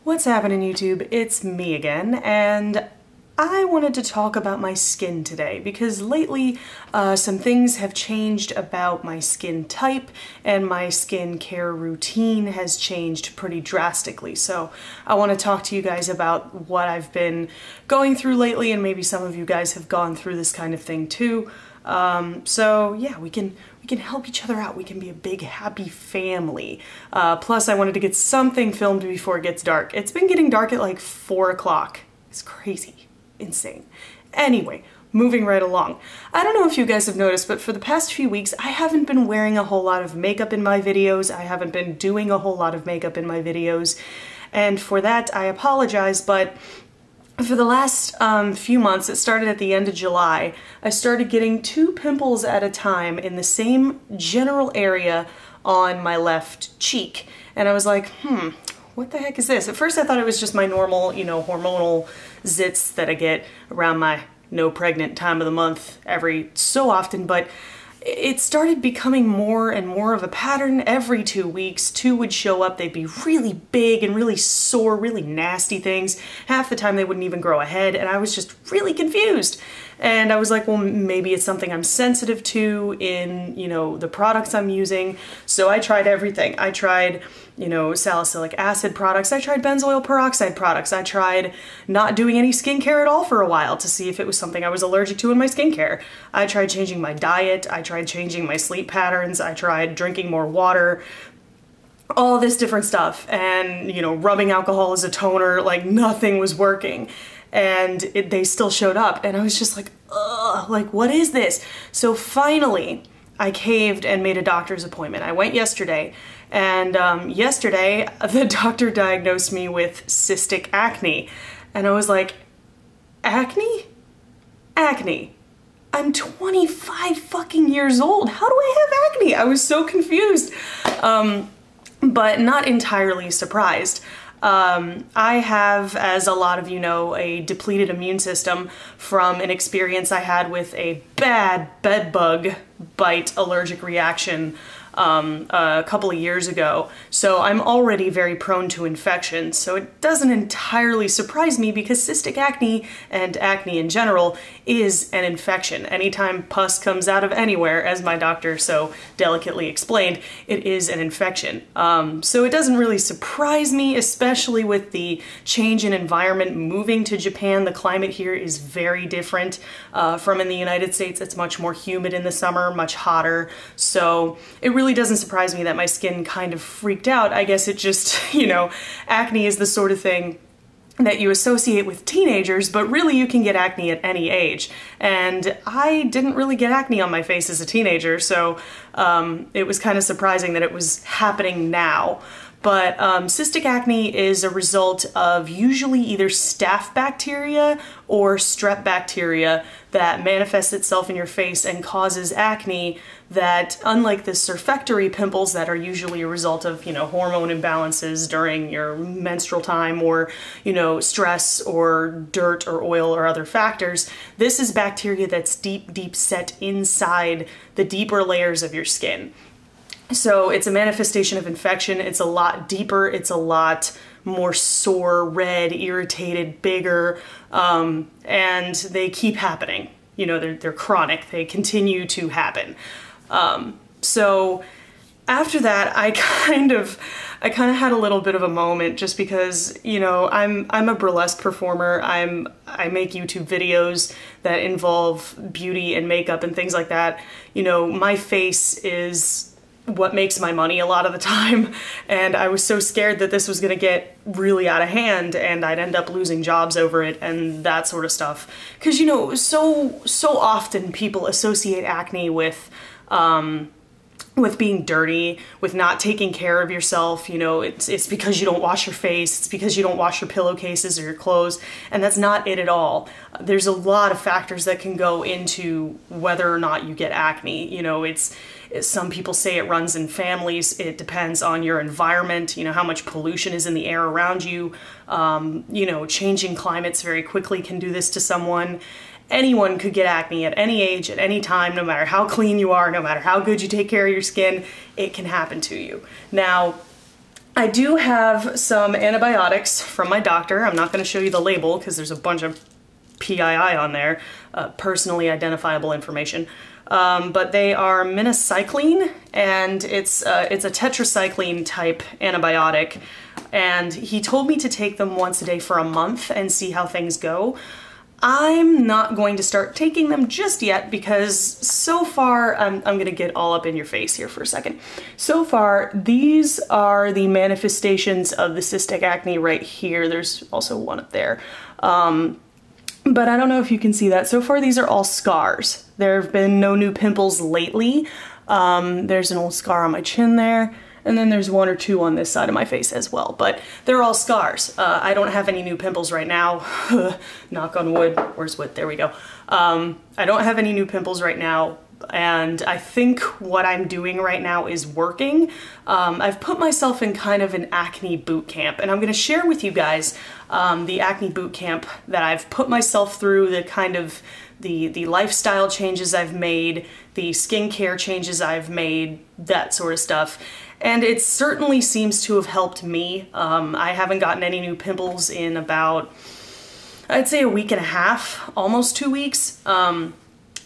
What's happening, YouTube? It's me again, and I wanted to talk about my skin today because lately some things have changed about my skin type and my skincare routine has changed pretty drastically. So I want to talk to you guys about what I've been going through lately, and maybe some of you guys have gone through this kind of thing too. So yeah, we can help each other out. We can be a big happy family. Plus I wanted to get something filmed before it gets dark. It's been getting dark at like 4 o'clock. It's crazy. Insane. Anyway, moving right along. I don't know if you guys have noticed, but for the past few weeks I haven't been wearing a whole lot of makeup in my videos. I haven't been doing a whole lot of makeup in my videos, and for that I apologize, but for the last few months, it started at the end of July, I started getting 2 pimples at a time in the same general area on my left cheek. And I was like, what the heck is this? At first I thought it was just my normal, hormonal zits that I get around my no pregnant time of the month every so often, but it started becoming more and more of a pattern. Every 2 weeks, 2 would show up. They'd be really big and really sore, really nasty things. Half the time they wouldn't even grow a head, and I was just really confused. And I was like, well, maybe it's something I'm sensitive to in, the products I'm using. So I tried everything. I tried, salicylic acid products. I tried benzoyl peroxide products. I tried not doing any skincare at all for a while to see if it was something I was allergic to in my skincare. I tried changing my diet. I tried changing my sleep patterns. I tried drinking more water. All this different stuff. And, rubbing alcohol as a toner, like nothing was working. And they still showed up, and I was just like, ugh, like what is this? So finally I caved and made a doctor's appointment. I went yesterday, and yesterday the doctor diagnosed me with cystic acne, and I was like, acne? Acne. I'm 25 fucking years old. How do I have acne? I was so confused, but not entirely surprised. I have, as a lot of you know, a depleted immune system from an experience I had with a bad bed bug bite allergic reaction a couple of years ago. So I'm already very prone to infection, so it doesn't entirely surprise me because cystic acne and acne in general is an infection. Anytime pus comes out of anywhere, as my doctor so delicately explained, it is an infection. So it doesn't really surprise me, especially with the change in environment. Moving to Japan, the climate here is very different from in the United States. It's much more humid in the summer, much hotter, so it really doesn't surprise me that my skin kind of freaked out. I guess it just, acne is the sort of thing that you associate with teenagers, but really you can get acne at any age. And I didn't really get acne on my face as a teenager, so it was kind of surprising that it was happening now. But cystic acne is a result of usually either staph bacteria or strep bacteria that manifests itself in your face and causes acne that, unlike the surfactory pimples that are usually a result of, hormone imbalances during your menstrual time or, stress or dirt or oil or other factors, this is bacteria that's deep set inside the deeper layers of your skin. So it's a manifestation of infection. It's a lot deeper. It's a lot more sore, red, irritated, bigger, and they keep happening. They're chronic. They continue to happen. So after that, I kind of had a little bit of a moment just because, I'm a burlesque performer. I make YouTube videos that involve beauty and makeup and things like that. My face is what makes my money a lot of the time, and I was so scared that this was gonna get really out of hand and I'd end up losing jobs over it and that sort of stuff. Because so often people associate acne with being dirty, with not taking care of yourself. It's because you don't wash your face, it's because you don't wash your pillowcases or your clothes, and that's not it at all. There's a lot of factors that can go into whether or not you get acne. Some people say it runs in families. It depends on your environment, how much pollution is in the air around you. Changing climates very quickly can do this to someone. Anyone could get acne at any age, at any time, no matter how clean you are, no matter how good you take care of your skin, it can happen to you. Now, I do have some antibiotics from my doctor. I'm not going to show you the label because there's a bunch of PII on there, personally identifiable information. But they are minocycline, and it's a tetracycline type antibiotic. And he told me to take them once a day for a month and see how things go. I'm not going to start taking them just yet because so far, I'm gonna get all up in your face here for a second. So far, these are the manifestations of the cystic acne right here. There's also one up there. But I don't know if you can see that. So far, these are all scars. There have been no new pimples lately. There's an old scar on my chin there. And then there's one or two on this side of my face as well, but they're all scars. I don't have any new pimples right now. Knock on wood. Where's wood? There we go. I don't have any new pimples right now, and I think what I'm doing right now is working. I've put myself in kind of an acne boot camp, and I'm gonna share with you guys the acne boot camp that I've put myself through, the kind of the lifestyle changes I've made, the skincare changes I've made, that sort of stuff. And it certainly seems to have helped me. I haven't gotten any new pimples in about, I'd say, a week and a half, almost 2 weeks.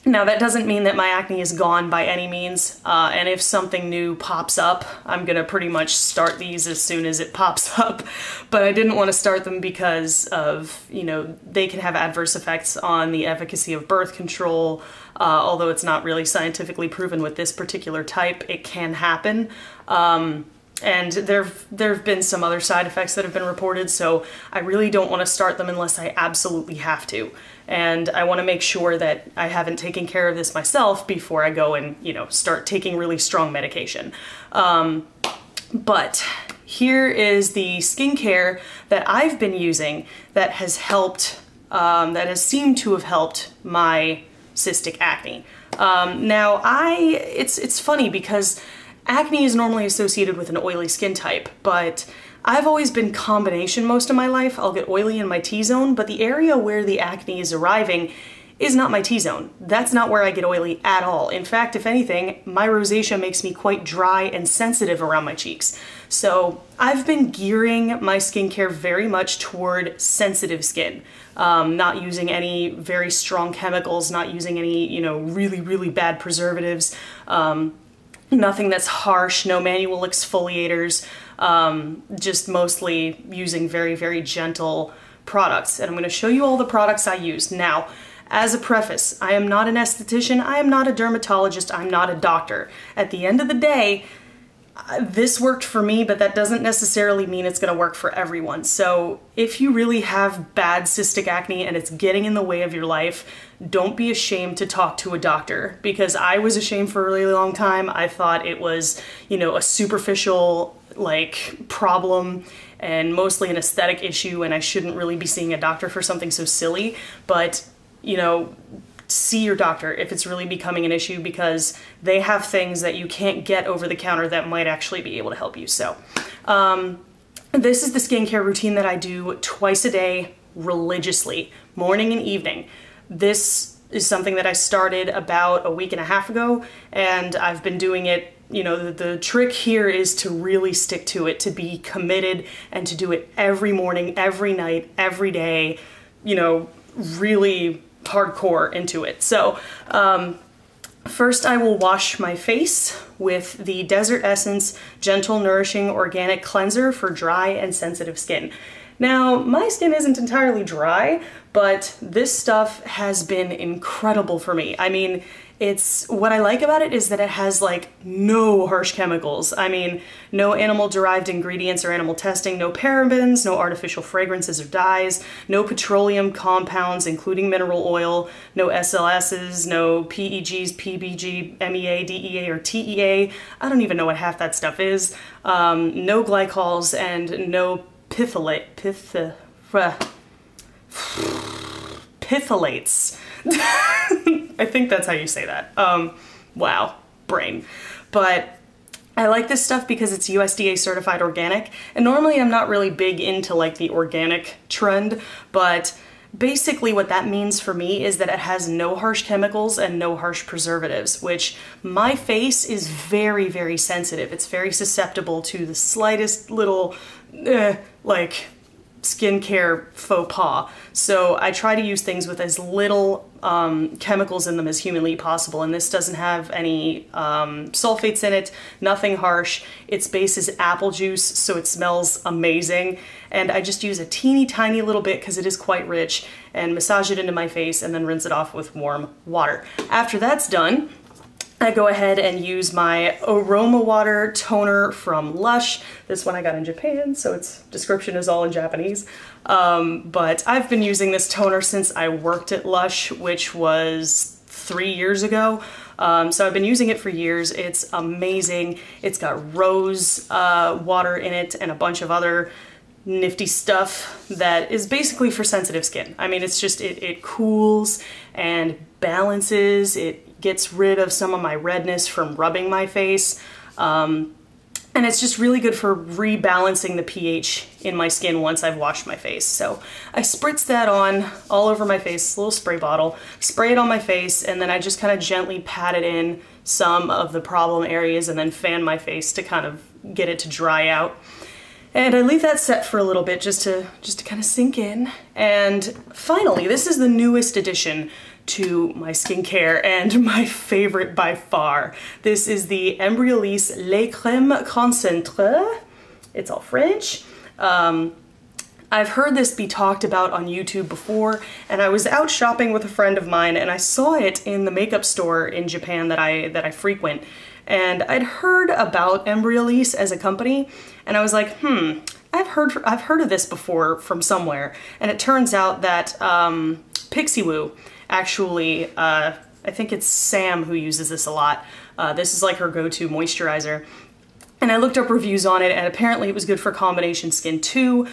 Now that doesn't mean that my acne is gone by any means, and if something new pops up, I'm gonna pretty much start these as soon as it pops up. But I didn't want to start them because of, you know, they can have adverse effects on the efficacy of birth control. Although it's not really scientifically proven with this particular type, it can happen. And there have been some other side effects that have been reported, so I really don't want to start them unless I absolutely have to. And I want to make sure that I haven't taken care of this myself before I go and, you know, start taking really strong medication. But here is the skincare that I've been using that has helped, that has seemed to have helped my cystic acne. Now it's funny because acne is normally associated with an oily skin type, but I've always been combination most of my life. I'll get oily in my T-zone, but the area where the acne is arriving is not my T-zone. That's not where I get oily at all. In fact, if anything, my rosacea makes me quite dry and sensitive around my cheeks. So I've been gearing my skincare very much toward sensitive skin. Not using any very strong chemicals, not using any, you know, really, really bad preservatives. Nothing that's harsh, no manual exfoliators, just mostly using very, very gentle products. And I'm going to show you all the products I use. Now, as a preface, I am not an esthetician, I am not a dermatologist, I'm not a doctor. At the end of the day, this worked for me, but that doesn't necessarily mean it's going to work for everyone. So if you really have bad cystic acne and it's getting in the way of your life, don't be ashamed to talk to a doctor, because I was ashamed for a really long time. I thought it was, you know, a superficial like problem and mostly an aesthetic issue, and I shouldn't really be seeing a doctor for something so silly. But, you know, see your doctor if it's really becoming an issue, because they have things that you can't get over the counter that might actually be able to help you. So this is the skincare routine that I do twice a day religiously, morning and evening. This is something that I started about a week and a half ago, and I've been doing it. You know, the trick here is to really stick to it, to be committed and to do it every morning, every night, every day, you know, really hardcore into it. So first I will wash my face with the Desert Essence Gentle Nourishing Organic Cleanser for dry and sensitive skin. Now, my skin isn't entirely dry, but this stuff has been incredible for me. I mean, what I like about it is that it has like no harsh chemicals. I mean, no animal-derived ingredients or animal testing, no parabens, no artificial fragrances or dyes, no petroleum compounds, including mineral oil, no SLSs, no PEGs, PBG, MEA, DEA, or TEA. I don't even know what half that stuff is. No glycols and no phthalates. I think that's how you say that. Wow, brain. But I like this stuff because it's USDA certified organic, and normally I'm not really big into like the organic trend, but Basically what that means for me is that it has no harsh chemicals and no harsh preservatives, which my face is very, very sensitive. It's very susceptible to the slightest little, like, skincare faux pas. So I try to use things with as little chemicals in them as humanly possible, and this doesn't have any sulfates in it, nothing harsh. Its base is apple juice, so it smells amazing, and I just use a teeny tiny little bit because it is quite rich, and massage it into my face and then rinse it off with warm water. After that's done, I go ahead and use my Aroma Water toner from Lush. This one I got in Japan, so its description is all in Japanese. But I've been using this toner since I worked at Lush, which was 3 years ago. So I've been using it for years. It's amazing. It's got rose water in it and a bunch of other nifty stuff that is basically for sensitive skin. I mean, it's just, it cools and balances. It gets rid of some of my redness from rubbing my face. And it's just really good for rebalancing the pH in my skin once I've washed my face. So I spritz that on all over my face, a little spray bottle, spray it on my face, and then I just kind of gently pat it in some of the problem areas and then fan my face to kind of get it to dry out. And I leave that set for a little bit just to kind of sink in. And finally, this is the newest addition to my skincare and my favorite by far. This is the Embryolisse Les Crèmes Concentrées. It's all French. I've heard this be talked about on YouTube before, and I was out shopping with a friend of mine and I saw it in the makeup store in Japan that I frequent. And I'd heard about Embryolisse as a company, and I was like, I've heard of this before from somewhere. And it turns out that Pixie actually, I think it's Sam who uses this a lot. This is like her go-to moisturizer. And I looked up reviews on it, and apparently it was good for combination skin too,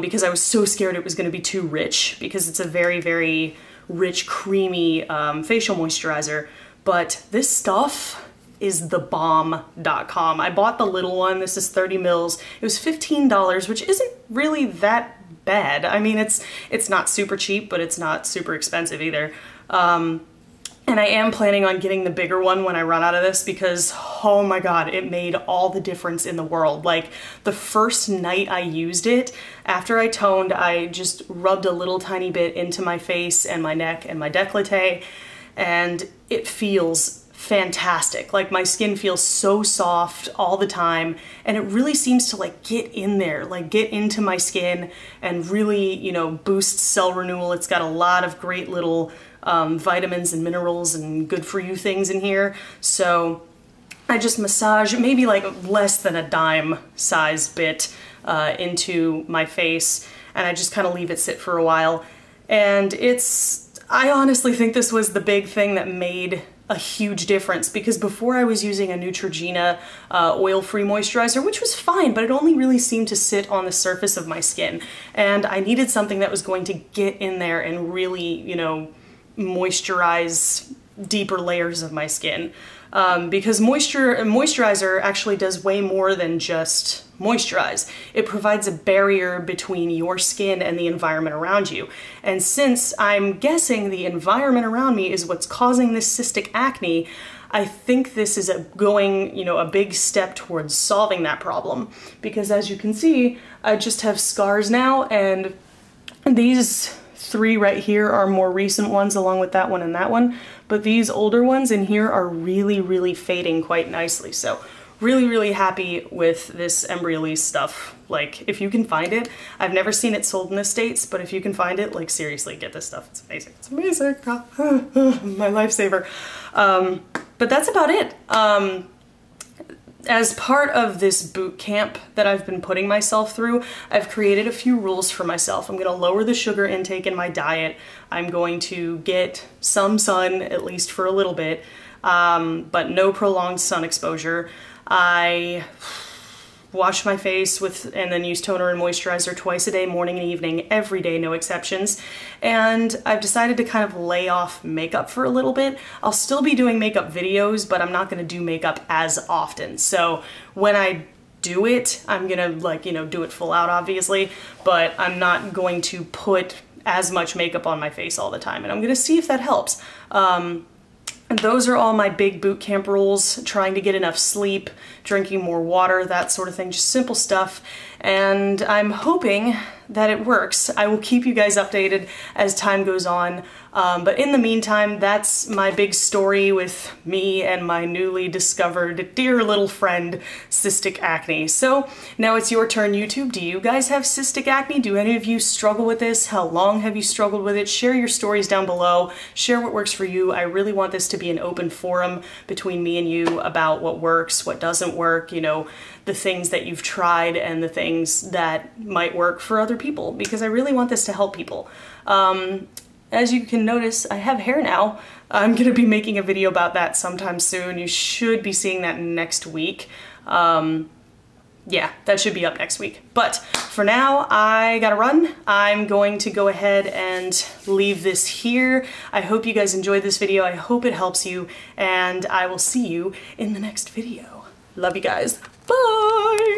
because I was so scared it was going to be too rich, because it's a very, very rich, creamy facial moisturizer. But this stuff is thebomb.com. I bought the little one. This is 30 mils. It was $15, which isn't really that bad. I mean, it's not super cheap, but it's not super expensive either. And I am planning on getting the bigger one when I run out of this, because, oh my god, it made all the difference in the world. Like, the first night I used it, after I toned, I just rubbed a little tiny bit into my face and my neck and my décolleté, and it feels fantastic. Like, my skin feels so soft all the time, and it really seems to like get in there, like get into my skin and really, you know, boost cell renewal. It's got a lot of great little vitamins and minerals and good for you things in here. So I just massage maybe like less than a dime size bit into my face, and I just kind of leave it sit for a while. And I honestly think this was the big thing that made a huge difference, because before I was using a Neutrogena oil-free moisturizer, which was fine, but it only really seemed to sit on the surface of my skin. And I needed something that was going to get in there and really, you know, moisturize deeper layers of my skin. Because moisturizer actually does way more than just moisturize. It provides a barrier between your skin and the environment around you. And since I'm guessing the environment around me is what's causing this cystic acne, I think this is a big step towards solving that problem. Because as you can see, I just have scars now, and these 3 right here are more recent ones, along with that one and that one. But these older ones in here are really, really fading quite nicely. So really, really happy with this Embryolisse stuff. Like, if you can find it, I've never seen it sold in the States, but if you can find it, like, seriously, get this stuff. It's amazing. It's amazing. My lifesaver. But that's about it. As part of this boot camp that I've been putting myself through, I've created a few rules for myself. I'm going to lower the sugar intake in my diet. I'm going to get some sun, at least for a little bit, but no prolonged sun exposure. I wash my face and then use toner and moisturizer twice a day, morning and evening, every day, no exceptions. And I've decided to kind of lay off makeup for a little bit. I'll still be doing makeup videos, but I'm not going to do makeup as often. So when I do it, I'm gonna, like, you know, do it full out, obviously, but I'm not going to put as much makeup on my face all the time, and I'm gonna see if that helps. And those are all my big boot camp rules: trying to get enough sleep, drinking more water, that sort of thing, just simple stuff. And I'm hoping that it works. I will keep you guys updated as time goes on. But in the meantime, that's my big story with me and my newly discovered dear little friend, cystic acne. So now it's your turn, YouTube. Do you guys have cystic acne? Do any of you struggle with this? How long have you struggled with it? Share your stories down below. Share what works for you. I really want this to be an open forum between me and you about what works, what doesn't work, you know, the things that you've tried and the things that might work for other people, because I really want this to help people. As you can notice, I have hair now. I'm gonna be making a video about that sometime soon. You should be seeing that next week. Yeah, that should be up next week. But for now, I gotta run. I'm going to go ahead and leave this here. I hope you guys enjoyed this video. I hope it helps you, and I will see you in the next video. Love you guys. Bye!